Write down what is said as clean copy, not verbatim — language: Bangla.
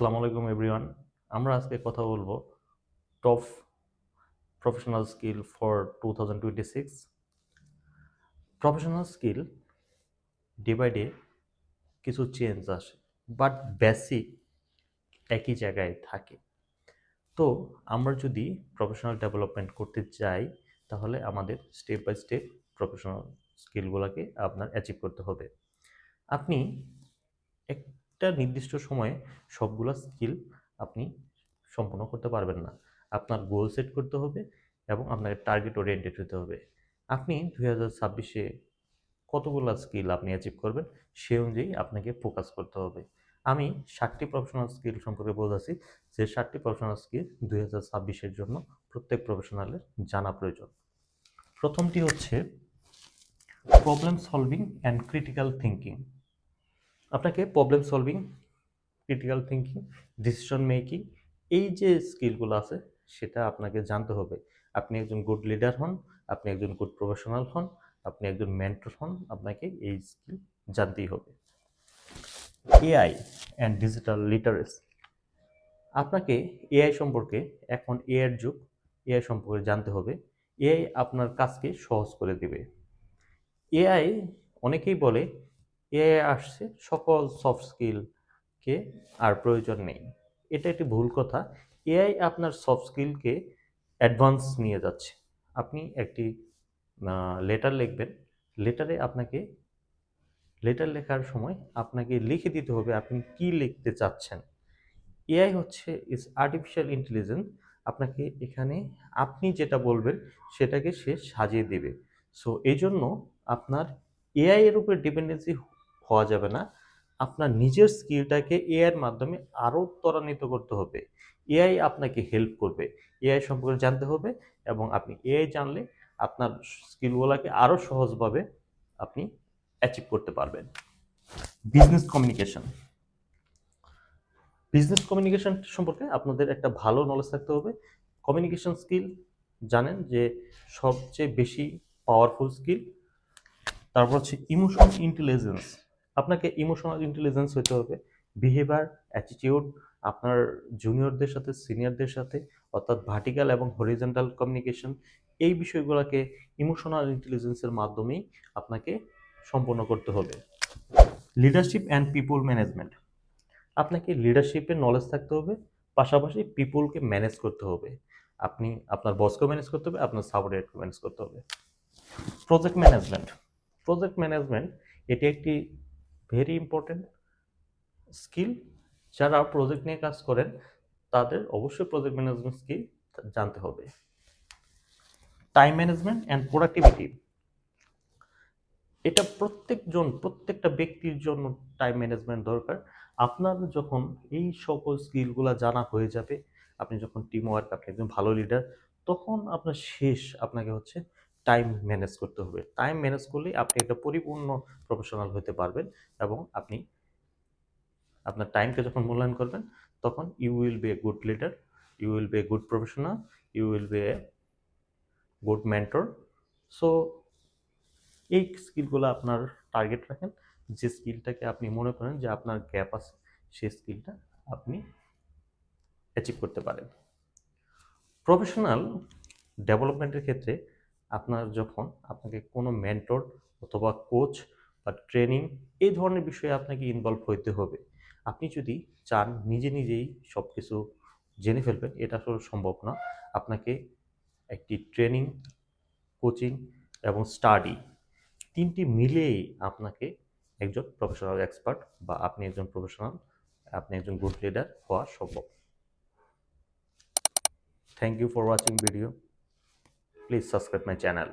আসসালামু আলাইকুম এভরিওয়ান। আমরা আজকে কথা বলবো top professional skill for 2026। Professional skill day by day কিছু চেঞ্জ আসে, বাট বেসিক একই জায়গায় থাকে। তো আমরা যদি প্রফেশনাল ডেভেলপমেন্ট করতে চাই, তাহলে আমাদের স্টেপ বাই স্টেপ প্রফেশনাল স্কিলগুলোকে আপনার অ্যাচিভ করতে হবে। আপনি একটা নির্দিষ্ট সময়ে সবগুলো স্কিল আপনি সম্পূর্ণ করতে পারবেন না। আপনার গোল সেট করতে হবে এবং আপনাকে টার্গেট ওরিয়েন্টেড হতে হবে। আপনি 2026-এ কতগুলো স্কিল আপনি অ্যাচিভ করবেন, সে অনুযায়ী আপনাকে ফোকাস করতে হবে। আমি 7টি প্রফেশনাল স্কিল সম্পর্কে বলতেছি, যে 7টি প্রফেশনাল স্কিল 2026-এর জন্য প্রত্যেক প্রফেশনালের জানা প্রয়োজন। প্রথমটি হচ্ছে problem solving and critical thinking. আপনাকে problem solving, critical thinking, decision making, এই যে স্কিলগুলো আছে সেটা আপনাকে জানতে হবে। আপনি একজন গুড লিডার হন, আপনি একজন গুড প্রফেশনাল হন, আপনি একজন মেন্টর হন, আপনাকে এই স্কিল জানতেই হবে। AI and digital literacy. আপনাকে এআই সম্পর্কে, এখন এআইয়ের যুগ, এআই সম্পর্কে জানতে হবে। এআই আপনার কাজকে সহজ করে দেবে। এআই, অনেকেই বলে এআই আসছে, সকল সফট স্কিলকে আর প্রয়োজন নেই। এটা একটি ভুল কথা। এআই আপনার সফট স্কিলকে অ্যাডভান্স নিয়ে যাচ্ছে। আপনি একটি লেটার লিখবেন, লেটার লেখার সময় আপনাকে লিখে দিতে হবে আপনি কি লিখতে চাচ্ছেন। এআই হচ্ছে আর্টিফিশিয়াল ইন্টেলিজেন্স। আপনাকে এখানে আপনি যেটা বলবেন সেটাকে সে সাজিয়ে দেবে। সো এই জন্য আপনার এআই এর উপর ডিপেন্ডেন্সি হওয়া যাবে না। আপনার নিজের স্কিলটাকে এআইয়ের মাধ্যমে আরও ত্বরান্বিত করতে হবে। এআই আপনাকে হেল্প করবে, এআই সম্পর্কে জানতে হবে, এবং আপনি এআই জানলে আপনার স্কিলগুলোকে আরও সহজভাবে আপনি অ্যাচিভ করতে পারবেন। Business communication. বিজনেস কমিউনিকেশন সম্পর্কে আপনাদের একটা ভালো নলেজ থাকতে হবে। কমিউনিকেশন স্কিল জানেন যে সবচেয়ে বেশি পাওয়ারফুল স্কিল। তারপর হচ্ছে ইমোশন ইন্টেলিজেন্স। আপনাকে ইমোশনাল ইন্টেলিজেন্স হতে হবে। বিহেভিয়ার, অ্যাটিটিউড, আপনার জুনিয়রদের সাথে, সিনিয়রদের সাথে, অর্থাৎ ভার্টিক্যাল এবং হরিজন্টাল কমিউনিকেশন, এই বিষয়গুলোকে ইমোশনাল ইন্টেলিজেন্সের মাধ্যমেই আপনাকে সম্পন্ন করতে হবে। Leadership and people management. আপনাকে লিডারশিপের নলেজ থাকতে হবে, পাশাপাশি পিপলকে ম্যানেজ করতে হবে। আপনি আপনার বসকেও ম্যানেজ করতে হবে, আপনার সাবঅর্ডিনেটকে ম্যানেজ করতে হবে। Project management. প্রজেক্ট ম্যানেজমেন্ট এটি একটি ভেরি ইম্পর্টেন্ট স্কিল। যারা প্রজেক্ট নিয়ে কাজ করেন তাদের অবশ্যই প্রজেক্ট ম্যানেজমেন্ট স্কিল জানতে হবে। Time management and productivity. এটা প্রত্যেকটা ব্যক্তির জন্য টাইম ম্যানেজমেন্ট দরকার। আপনার যখন এই সকল স্কিলগুলো জানা হয়ে যাবে, আপনি যখন টিম ওয়ার্ক, আপনি একজন ভালো লিডার, তখন আপনার আপনাকে হচ্ছে টাইম ম্যানেজ করতে হবে। টাইম ম্যানেজ করলে আপনি একটা পরিপূর্ণ প্রফেশনাল হতে পারবেন, এবং আপনি আপনার টাইমকে যখন মূল্যায়ন করবেন, তখন you will be a good leader, you will be a good professional, you will be a good mentor. So এই স্কিলগুলো আপনার টার্গেট রাখেন। যে স্কিলটাকে আপনি মনে করেন যে আপনার গ্যাপ আছে, সেই স্কিলটা আপনি অ্যাচিভ করতে পারেন। প্রফেশনাল ডেভেলপমেন্টের ক্ষেত্রে আপনাকে কোনো মেন্টর অথবা কোচ বা ট্রেনিং, এই ধরনের বিষয়ে আপনাকে ইনভলভ হইতে হবে। আপনি যদি চান নিজেই সব কিছু জেনে ফেলবেন, এটা আসলে সম্ভব না। আপনাকে একটি ট্রেনিং, কোচিং এবং স্টাডি, তিনটি মিলেই আপনাকে একজন প্রফেশনাল এক্সপার্ট বা আপনি একজন গুড লিডার হওয়া সম্ভব। Thank you for watching video. Please subscribe my channel.